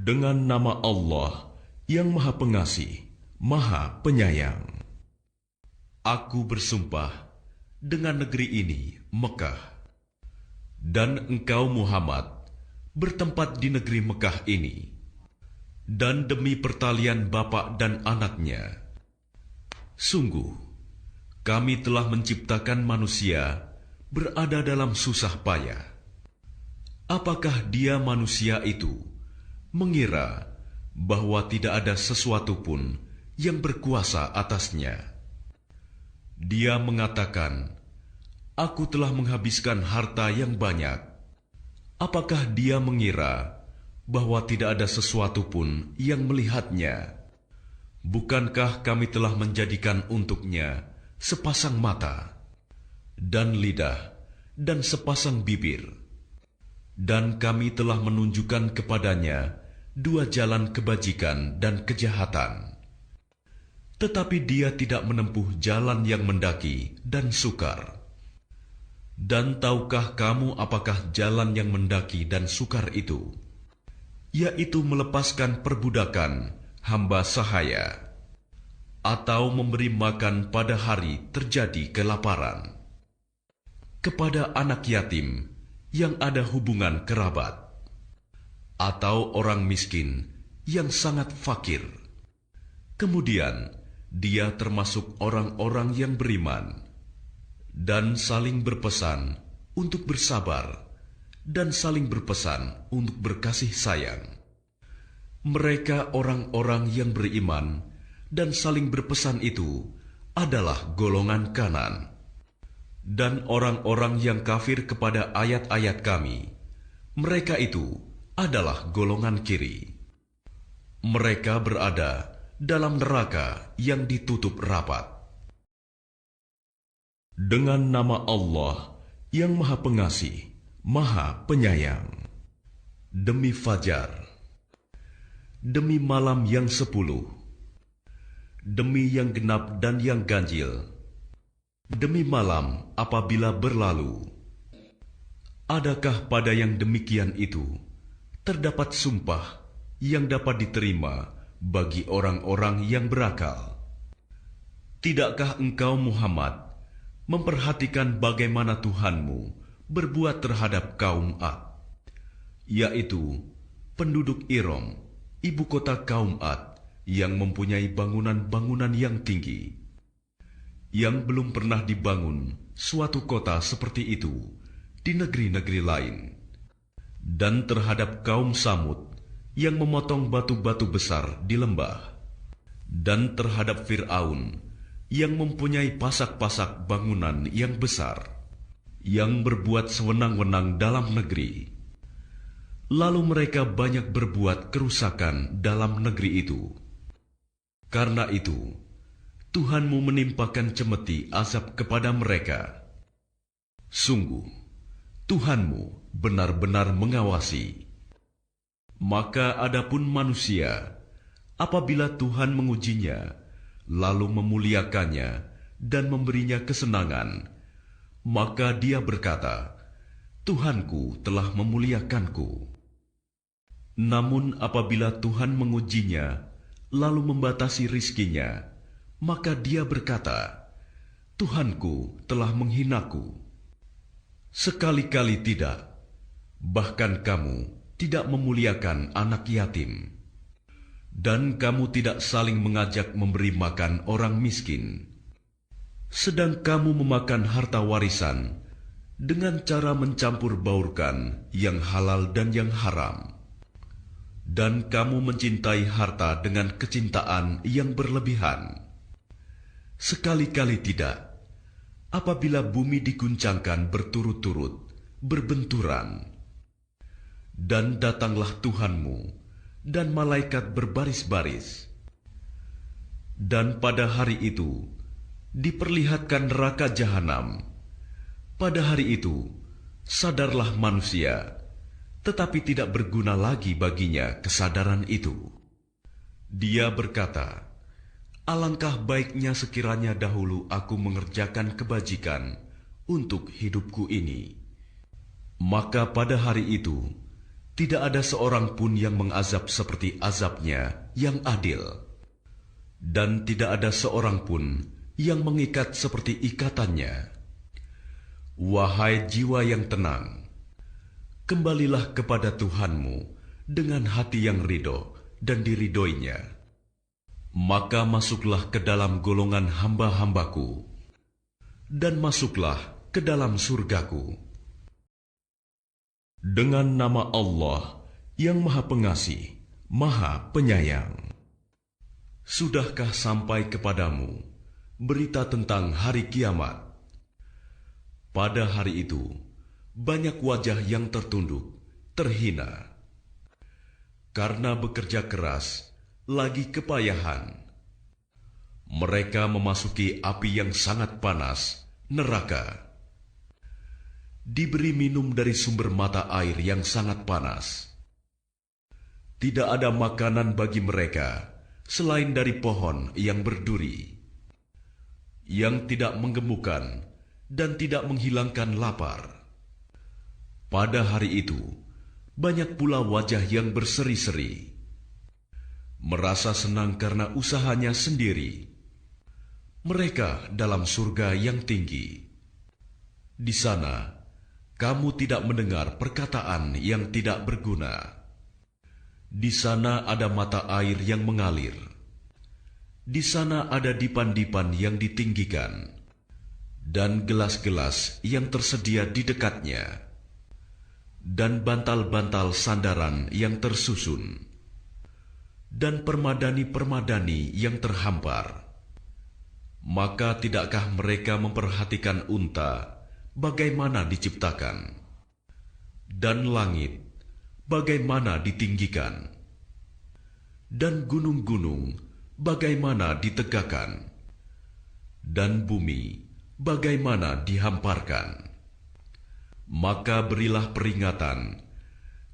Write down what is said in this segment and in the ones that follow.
Dengan nama Allah yang Maha Pengasih, Maha Penyayang. Aku bersumpah dengan negeri ini, Mekah, dan engkau Muhammad bertempat di negeri Mekah ini, dan demi pertalian bapak dan anaknya. Sungguh, kami telah menciptakan manusia berada dalam susah payah. Apakah dia manusia itu mengira bahwa tidak ada sesuatu pun yang berkuasa atasnya? Dia mengatakan, "Aku telah menghabiskan harta yang banyak." Apakah dia mengira bahwa tidak ada sesuatu pun yang melihatnya? Bukankah kami telah menjadikan untuknya sepasang mata, dan lidah, dan sepasang bibir, dan kami telah menunjukkan kepadanya dua jalan kebajikan dan kejahatan. Tetapi dia tidak menempuh jalan yang mendaki dan sukar. Dan tahukah kamu apakah jalan yang mendaki dan sukar itu? Yaitu melepaskan perbudakan hamba sahaya, atau memberi makan pada hari terjadi kelaparan, kepada anak yatim yang ada hubungan kerabat, atau orang miskin yang sangat fakir. Kemudian dia termasuk orang-orang yang beriman dan saling berpesan untuk bersabar dan saling berpesan untuk berkasih sayang. Mereka orang-orang yang beriman dan saling berpesan itu adalah golongan kanan. Dan orang-orang yang kafir kepada ayat-ayat kami, mereka itu adalah golongan kiri. Mereka berada dalam neraka yang ditutup rapat. Dengan nama Allah yang Maha Pengasih, Maha Penyayang. Demi fajar, demi malam yang 10, demi yang genap dan yang ganjil, demi malam apabila berlalu. Adakah pada yang demikian itu terdapat sumpah yang dapat diterima bagi orang-orang yang berakal? Tidakkah engkau Muhammad memperhatikan bagaimana Tuhanmu berbuat terhadap kaum Ad, yaitu penduduk Iram, ibu kota kaum Ad, yang mempunyai bangunan-bangunan yang tinggi, yang belum pernah dibangun suatu kota seperti itu di negeri-negeri lain. Dan terhadap kaum Samud yang memotong batu-batu besar di lembah, dan terhadap Fir'aun yang mempunyai pasak-pasak bangunan yang besar, yang berbuat sewenang-wenang dalam negeri. Lalu mereka banyak berbuat kerusakan dalam negeri itu. Karena itu, Tuhanmu menimpakan cemeti azab kepada mereka. Sungguh, Tuhanmu benar-benar mengawasi. Maka adapun manusia, apabila Tuhan mengujinya, lalu memuliakannya dan memberinya kesenangan, maka dia berkata, "Tuhanku telah memuliakanku." Namun apabila Tuhan mengujinya, lalu membatasi rizkinya, maka dia berkata, "Tuhanku telah menghinaku." Sekali-kali tidak, bahkan kamu tidak memuliakan anak yatim, dan kamu tidak saling mengajak memberi makan orang miskin, sedang kamu memakan harta warisan dengan cara mencampur baurkan yang halal dan yang haram, dan kamu mencintai harta dengan kecintaan yang berlebihan. Sekali-kali tidak, apabila bumi diguncangkan berturut-turut, berbenturan, dan datanglah Tuhanmu dan malaikat berbaris-baris, dan pada hari itu diperlihatkan neraka jahanam. Pada hari itu sadarlah manusia, tetapi tidak berguna lagi baginya kesadaran itu. Dia berkata, "Alangkah baiknya sekiranya dahulu aku mengerjakan kebajikan untuk hidupku ini." Maka pada hari itu, Tidak ada seorang pun yang mengazab seperti azabnya yang adil, dan tidak ada seorang pun yang mengikat seperti ikatannya. Wahai jiwa yang tenang, kembalilah kepada Tuhanmu dengan hati yang ridho dan diridhoinya. Maka masuklah ke dalam golongan hamba-hambaku, dan masuklah ke dalam surgaku. Dengan nama Allah yang Maha Pengasih, Maha Penyayang. Sudahkah sampai kepadamu berita tentang hari kiamat? Pada hari itu, banyak wajah yang tertunduk, terhina. Karena bekerja keras, lagi kepayahan. Mereka memasuki api yang sangat panas, neraka. Diberi minum dari sumber mata air yang sangat panas. Tidak ada makanan bagi mereka selain dari pohon yang berduri, yang tidak menggemukkan dan tidak menghilangkan lapar. Pada hari itu, banyak pula wajah yang berseri-seri, merasa senang karena usahanya sendiri. Mereka dalam surga yang tinggi. Di sana, kamu tidak mendengar perkataan yang tidak berguna. Di sana ada mata air yang mengalir. Di sana ada dipan-dipan yang ditinggikan, dan gelas-gelas yang tersedia di dekatnya, dan bantal-bantal sandaran yang tersusun, dan permadani-permadani yang terhampar. Maka tidakkah mereka memperhatikan unta bagaimana diciptakan, dan langit bagaimana ditinggikan, dan gunung-gunung bagaimana ditegakkan, dan bumi bagaimana dihamparkan? Maka berilah peringatan,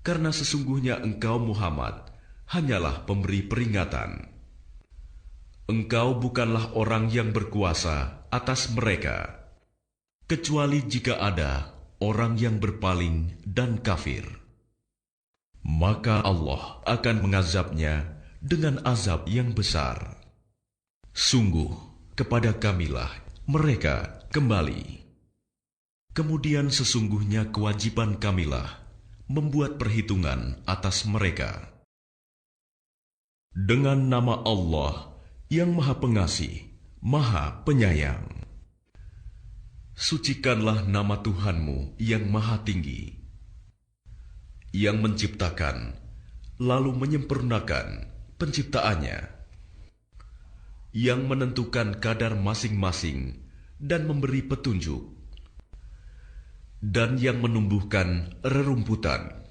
karena sesungguhnya engkau Muhammad hanyalah pemberi peringatan. Engkau bukanlah orang yang berkuasa atas mereka, kecuali jika ada orang yang berpaling dan kafir. Maka Allah akan mengazabnya dengan azab yang besar. Sungguh, kepada Kamilah mereka kembali. Kemudian sesungguhnya kewajiban Kamilah membuat perhitungan atas mereka. Dengan nama Allah yang Maha Pengasih, Maha Penyayang. Sucikanlah nama Tuhanmu yang Maha Tinggi, yang menciptakan, lalu menyempurnakan penciptaannya, yang menentukan kadar masing-masing dan memberi petunjuk, dan yang menumbuhkan rerumputan,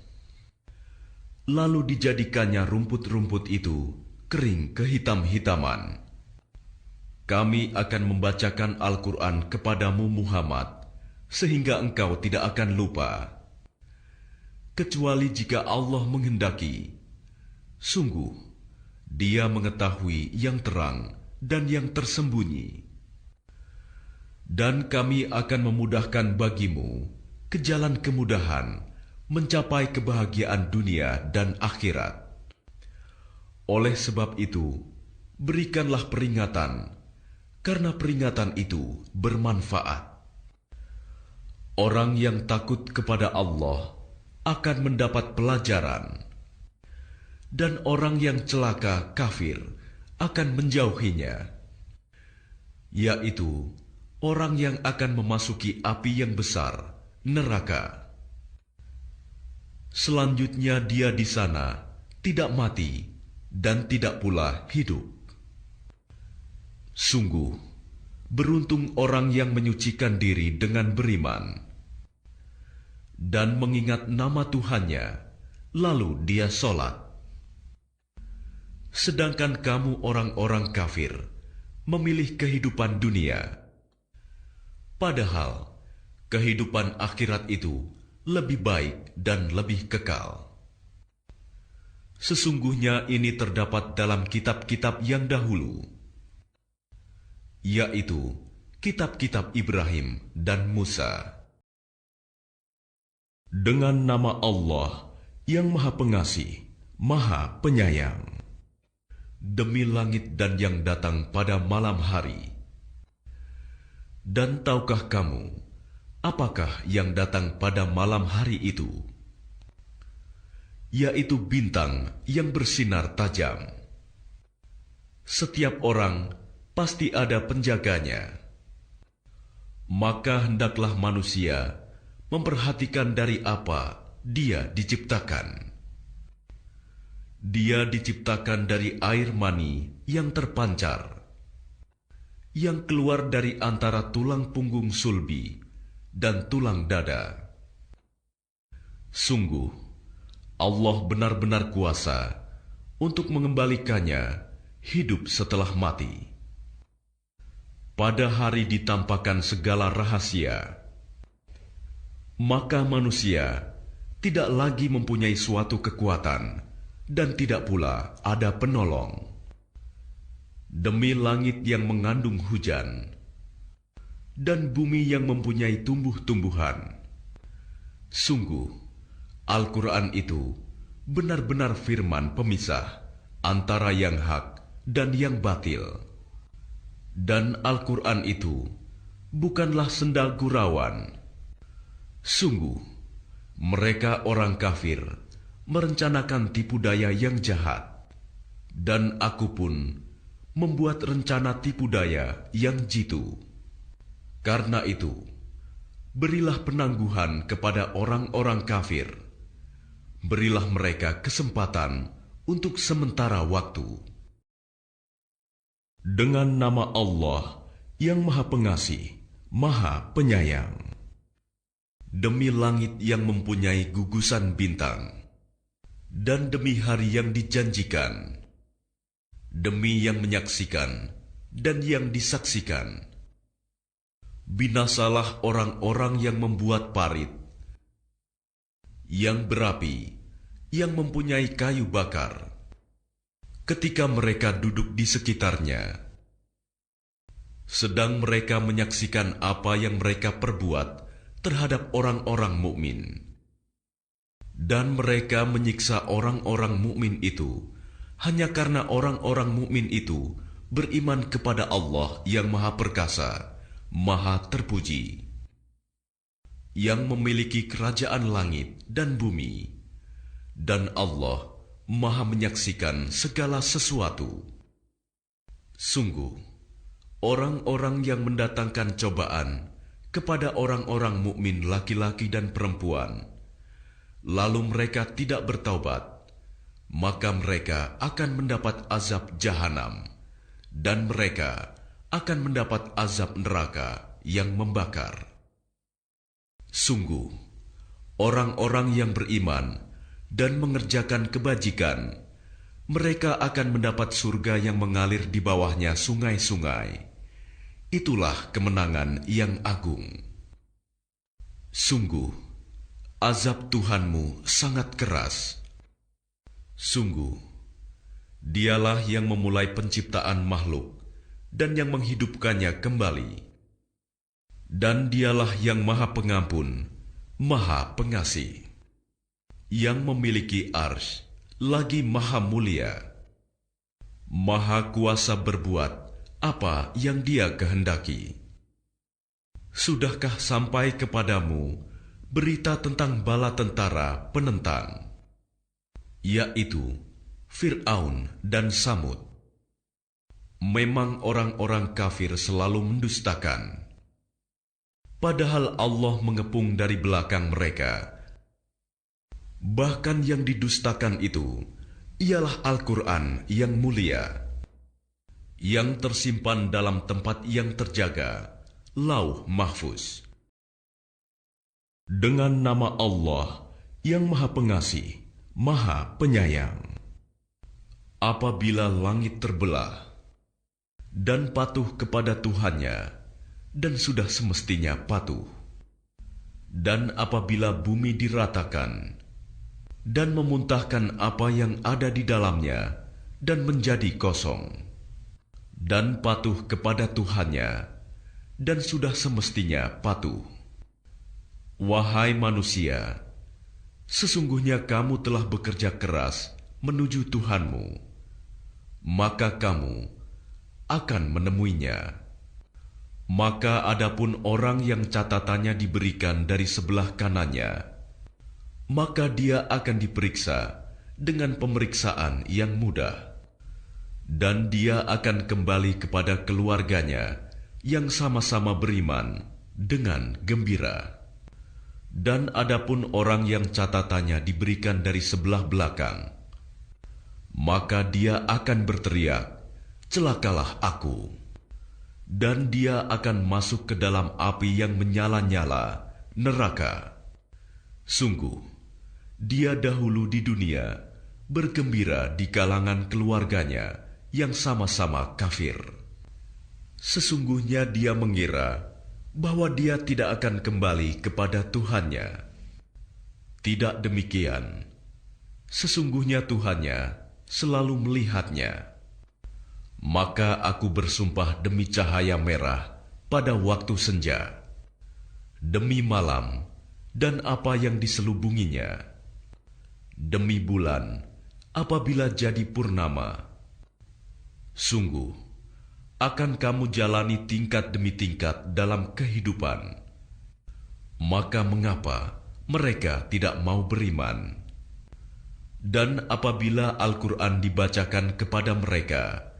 lalu dijadikannya rumput-rumput itu kering kehitam-hitaman. Kami akan membacakan Al-Quran kepadamu Muhammad, sehingga engkau tidak akan lupa, kecuali jika Allah menghendaki. Sungguh, Dia mengetahui yang terang dan yang tersembunyi. Dan kami akan memudahkan bagimu ke jalan kemudahan mencapai kebahagiaan dunia dan akhirat. Oleh sebab itu, berikanlah peringatan, karena peringatan itu bermanfaat. Orang yang takut kepada Allah akan mendapat pelajaran, dan orang yang celaka kafir akan menjauhinya, yaitu orang yang akan memasuki api yang besar, neraka. Selanjutnya dia di sana tidak mati dan tidak pula hidup. Sungguh, beruntung orang yang menyucikan diri dengan beriman dan mengingat nama Tuhannya, lalu dia sholat. Sedangkan kamu orang-orang kafir memilih kehidupan dunia, padahal kehidupan akhirat itu lebih baik dan lebih kekal. Sesungguhnya ini terdapat dalam kitab-kitab yang dahulu, yaitu kitab-kitab Ibrahim dan Musa. Dengan nama Allah yang Maha Pengasih, Maha Penyayang. Demi langit dan yang datang pada malam hari. Dan tahukah kamu, apakah yang datang pada malam hari itu? Yaitu bintang yang bersinar tajam. Setiap orang pasti ada penjaganya. Maka hendaklah manusia memperhatikan dari apa dia diciptakan. Dia diciptakan dari air mani yang terpancar, yang keluar dari antara tulang punggung sulbi dan tulang dada. Sungguh, Allah benar-benar kuasa untuk mengembalikannya hidup setelah mati. Pada hari ditampakkan segala rahasia, maka manusia tidak lagi mempunyai suatu kekuatan dan tidak pula ada penolong. Demi langit yang mengandung hujan dan bumi yang mempunyai tumbuh-tumbuhan, sungguh Al-Quran itu benar-benar firman pemisah antara yang hak dan yang batil. Dan Al-Quran itu bukanlah sendal gurauan. Sungguh, mereka orang kafir merencanakan tipu daya yang jahat, dan aku pun membuat rencana tipu daya yang jitu. Karena itu, berilah penangguhan kepada orang-orang kafir. Berilah mereka kesempatan untuk sementara waktu. Dengan nama Allah yang Maha Pengasih, Maha Penyayang. Demi langit yang mempunyai gugusan bintang, dan demi hari yang dijanjikan, demi yang menyaksikan dan yang disaksikan. Binasalah orang-orang yang membuat parit, yang berapi, yang mempunyai kayu bakar, ketika mereka duduk di sekitarnya, sedang mereka menyaksikan apa yang mereka perbuat terhadap orang-orang mukmin. Dan mereka menyiksa orang-orang mukmin itu hanya karena orang-orang mukmin itu beriman kepada Allah yang Maha Perkasa, Maha Terpuji, yang memiliki kerajaan langit dan bumi, dan Allah Maha menyaksikan segala sesuatu. Sungguh, orang-orang yang mendatangkan cobaan kepada orang-orang mukmin laki-laki dan perempuan, lalu mereka tidak bertaubat, maka mereka akan mendapat azab jahanam, dan mereka akan mendapat azab neraka yang membakar. Sungguh, orang-orang yang beriman dan mengerjakan kebajikan, mereka akan mendapat surga yang mengalir di bawahnya sungai-sungai. Itulah kemenangan yang agung. Sungguh, azab Tuhanmu sangat keras. Sungguh, Dialah yang memulai penciptaan makhluk dan yang menghidupkannya kembali. Dan Dialah yang Maha Pengampun, Maha Pengasih, yang memiliki arsy, lagi Maha Mulia, Maha Kuasa berbuat apa yang Dia kehendaki. Sudahkah sampai kepadamu berita tentang bala tentara penentang, yaitu Fir'aun dan Samud? Memang orang-orang kafir selalu mendustakan, padahal Allah mengepung dari belakang mereka. Bahkan yang didustakan itu ialah Al-Quran yang mulia, yang tersimpan dalam tempat yang terjaga, Lauh Mahfuz. Dengan nama Allah yang Maha Pengasih, Maha Penyayang. Apabila langit terbelah dan patuh kepada Tuhannya, dan sudah semestinya patuh, dan apabila bumi diratakan dan memuntahkan apa yang ada di dalamnya dan menjadi kosong, dan patuh kepada Tuhannya, dan sudah semestinya patuh. Wahai manusia, Sesungguhnya kamu telah bekerja keras menuju Tuhanmu, maka kamu akan menemuinya. Maka adapun orang yang catatannya diberikan dari sebelah kanannya, maka dia akan diperiksa dengan pemeriksaan yang mudah, dan dia akan kembali kepada keluarganya yang sama-sama beriman dengan gembira. Dan adapun orang yang catatannya diberikan dari sebelah belakang, maka dia akan berteriak, "Celakalah aku!" Dan dia akan masuk ke dalam api yang menyala-nyala, neraka. Sungguh, dia dahulu di dunia bergembira di kalangan keluarganya yang sama-sama kafir. Sesungguhnya dia mengira bahwa dia tidak akan kembali kepada Tuhannya. Tidak demikian. Sesungguhnya Tuhannya selalu melihatnya. Maka aku bersumpah demi cahaya merah pada waktu senja, demi malam dan apa yang diselubunginya, demi bulan apabila jadi purnama. Sungguh, akan kamu jalani tingkat demi tingkat dalam kehidupan. Maka mengapa mereka tidak mau beriman? Dan apabila Al-Quran dibacakan kepada mereka,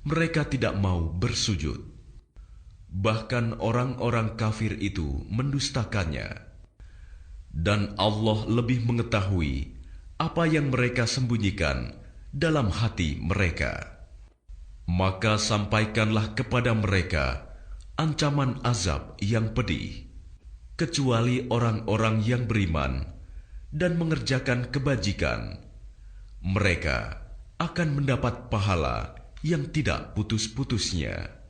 mereka tidak mau bersujud. Bahkan orang-orang kafir itu mendustakannya. Dan Allah lebih mengetahui apa yang mereka sembunyikan dalam hati mereka. Maka sampaikanlah kepada mereka ancaman azab yang pedih, kecuali orang-orang yang beriman dan mengerjakan kebajikan. Mereka akan mendapat pahala yang tidak putus-putusnya.